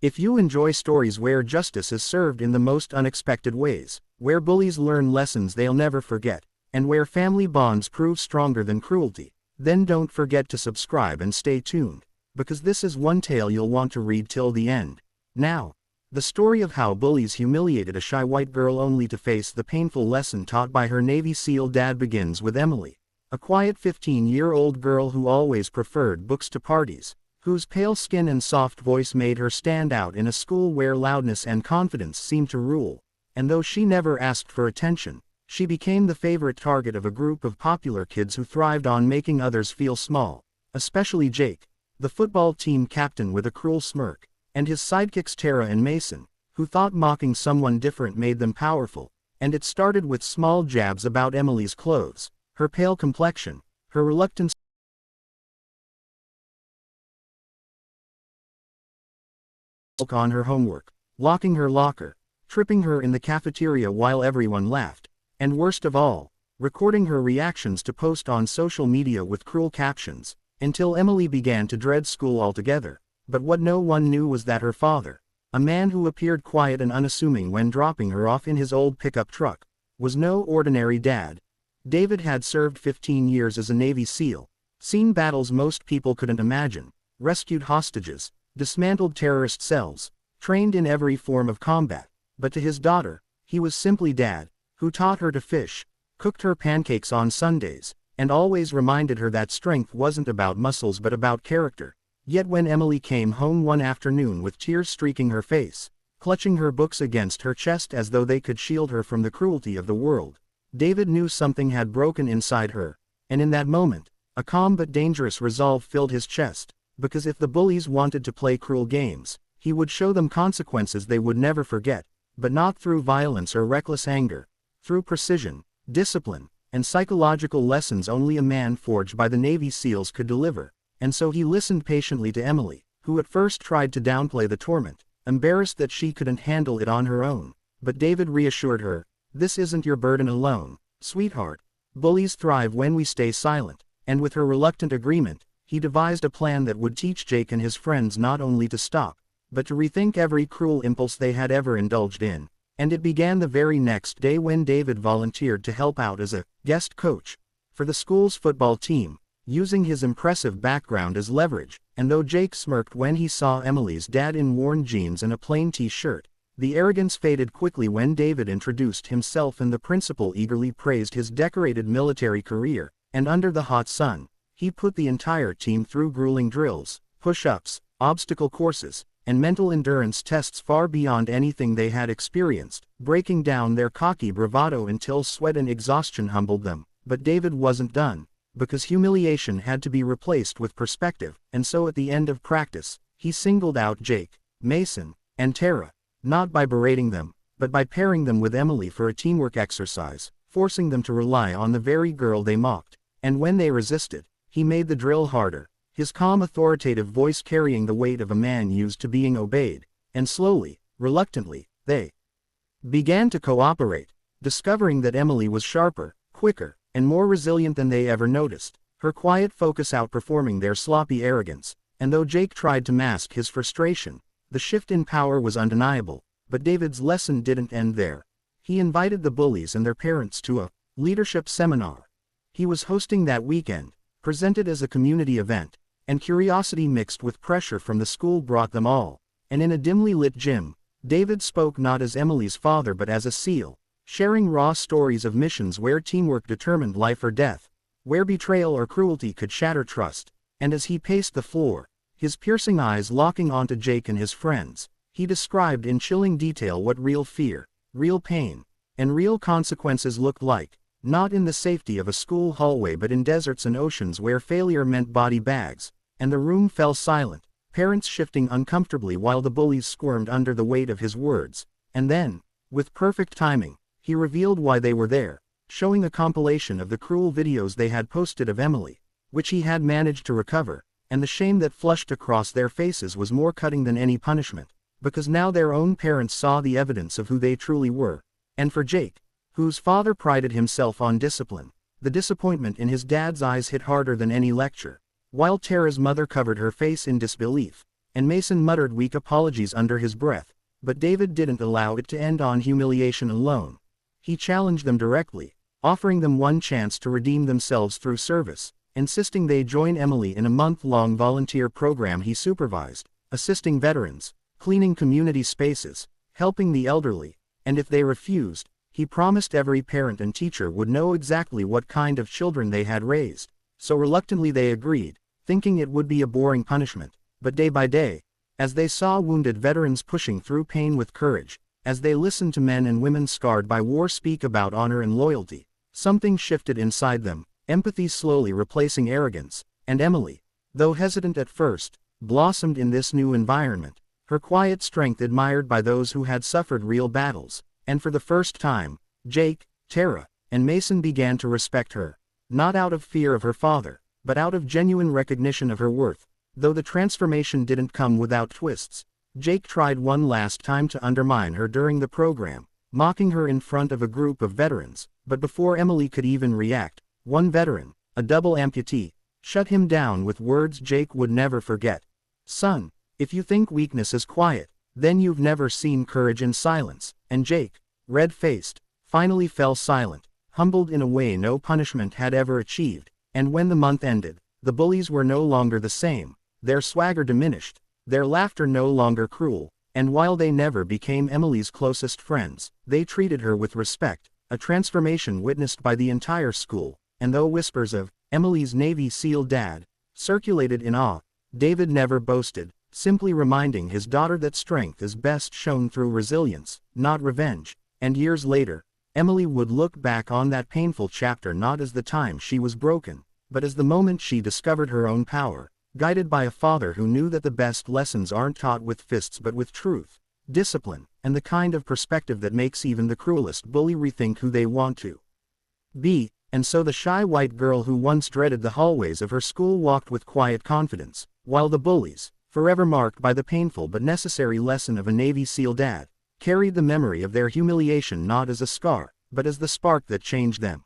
If you enjoy stories where justice is served in the most unexpected ways, where bullies learn lessons they'll never forget, and where family bonds prove stronger than cruelty, then don't forget to subscribe and stay tuned, because this is one tale you'll want to read till the end. Now, the story of how bullies humiliated a shy white girl only to face the painful lesson taught by her Navy SEAL dad begins with Emily, a quiet 15-year-old girl who always preferred books to parties, whose pale skin and soft voice made her stand out in a school where loudness and confidence seemed to rule, and though she never asked for attention, she became the favorite target of a group of popular kids who thrived on making others feel small, especially Jake, the football team captain with a cruel smirk, and his sidekicks Tara and Mason, who thought mocking someone different made them powerful. And it started with small jabs about Emily's clothes, her pale complexion, her reluctance on her homework, locking her locker, tripping her in the cafeteria while everyone laughed, and worst of all, recording her reactions to post on social media with cruel captions, until Emily began to dread school altogether. But what no one knew was that her father, a man who appeared quiet and unassuming when dropping her off in his old pickup truck, was no ordinary dad. David had served 15 years as a Navy SEAL, seen battles most people couldn't imagine, rescued hostages, dismantled terrorist cells, trained in every form of combat, but to his daughter, he was simply dad, who taught her to fish, cooked her pancakes on Sundays, and always reminded her that strength wasn't about muscles but about character. Yet when Emily came home one afternoon with tears streaking her face, clutching her books against her chest as though they could shield her from the cruelty of the world, David knew something had broken inside her, and in that moment, a calm but dangerous resolve filled his chest, because if the bullies wanted to play cruel games, he would show them consequences they would never forget, but not through violence or reckless anger, through precision, discipline, and psychological lessons only a man forged by the Navy SEALs could deliver. And so he listened patiently to Emily, who at first tried to downplay the torment, embarrassed that she couldn't handle it on her own. But David reassured her, "This isn't your burden alone, sweetheart. Bullies thrive when we stay silent." And with her reluctant agreement, he devised a plan that would teach Jake and his friends not only to stop, but to rethink every cruel impulse they had ever indulged in. And it began the very next day when David volunteered to help out as a guest coach for the school's football team, using his impressive background as leverage. And though Jake smirked when he saw Emily's dad in worn jeans and a plain t-shirt, the arrogance faded quickly when David introduced himself and the principal eagerly praised his decorated military career. And under the hot sun, he put the entire team through grueling drills, push-ups, obstacle courses, and mental endurance tests far beyond anything they had experienced, breaking down their cocky bravado until sweat and exhaustion humbled them. But David wasn't done, because humiliation had to be replaced with perspective, and so at the end of practice, he singled out Jake, Mason, and Tara, not by berating them, but by pairing them with Emily for a teamwork exercise, forcing them to rely on the very girl they mocked. And when they resisted, he made the drill harder, his calm authoritative voice carrying the weight of a man used to being obeyed. And slowly, reluctantly, they began to cooperate, discovering that Emily was sharper, quicker, and more resilient than they ever noticed, her quiet focus outperforming their sloppy arrogance. And though Jake tried to mask his frustration, the shift in power was undeniable. But David's lesson didn't end there. He invited the bullies and their parents to a leadership seminar he was hosting that weekend, presented as a community event, and curiosity mixed with pressure from the school brought them all. And in a dimly lit gym, David spoke not as Emily's father but as a SEAL, sharing raw stories of missions where teamwork determined life or death, where betrayal or cruelty could shatter trust. And as he paced the floor, his piercing eyes locking onto Jake and his friends, he described in chilling detail what real fear, real pain, and real consequences looked like, not in the safety of a school hallway but in deserts and oceans where failure meant body bags. And the room fell silent, parents shifting uncomfortably while the bullies squirmed under the weight of his words. And then, with perfect timing, he revealed why they were there, showing a compilation of the cruel videos they had posted of Emily, which he had managed to recover. And the shame that flushed across their faces was more cutting than any punishment, because now their own parents saw the evidence of who they truly were. And for Jake, whose father prided himself on discipline, the disappointment in his dad's eyes hit harder than any lecture, while Tara's mother covered her face in disbelief. and Mason muttered weak apologies under his breath, but David didn't allow it to end on humiliation alone. He challenged them directly, offering them one chance to redeem themselves through service, insisting they join Emily in a month-long volunteer program he supervised, assisting veterans, cleaning community spaces, helping the elderly, and if they refused, he promised every parent and teacher would know exactly what kind of children they had raised. So reluctantly they agreed, thinking it would be a boring punishment. But day by day, as they saw wounded veterans pushing through pain with courage, as they listened to men and women scarred by war speak about honor and loyalty, something shifted inside them, empathy slowly replacing arrogance, and Emily, though hesitant at first, blossomed in this new environment, her quiet strength admired by those who had suffered real battles, and for the first time, Jake, Tara, and Mason began to respect her, not out of fear of her father, but out of genuine recognition of her worth. Though the transformation didn't come without twists, Jake tried one last time to undermine her during the program, mocking her in front of a group of veterans, but before Emily could even react, one veteran, a double amputee, shut him down with words Jake would never forget. "Son, if you think weakness is quiet, then you've never seen courage in silence," and Jake, red-faced, finally fell silent, humbled in a way no punishment had ever achieved, and when the month ended, the bullies were no longer the same, their swagger diminished, their laughter no longer cruel, and while they never became Emily's closest friends, they treated her with respect, a transformation witnessed by the entire school, and though whispers of Emily's Navy SEAL dad circulated in awe, David never boasted, simply reminding his daughter that strength is best shown through resilience, not revenge. And years later, Emily would look back on that painful chapter not as the time she was broken, but as the moment she discovered her own power, guided by a father who knew that the best lessons aren't taught with fists but with truth, discipline, and the kind of perspective that makes even the cruelest bully rethink who they want to be. And so the shy white girl who once dreaded the hallways of her school walked with quiet confidence, while the bullies, forever marked by the painful but necessary lesson of a Navy SEAL dad, carried the memory of their humiliation not as a scar, but as the spark that changed them.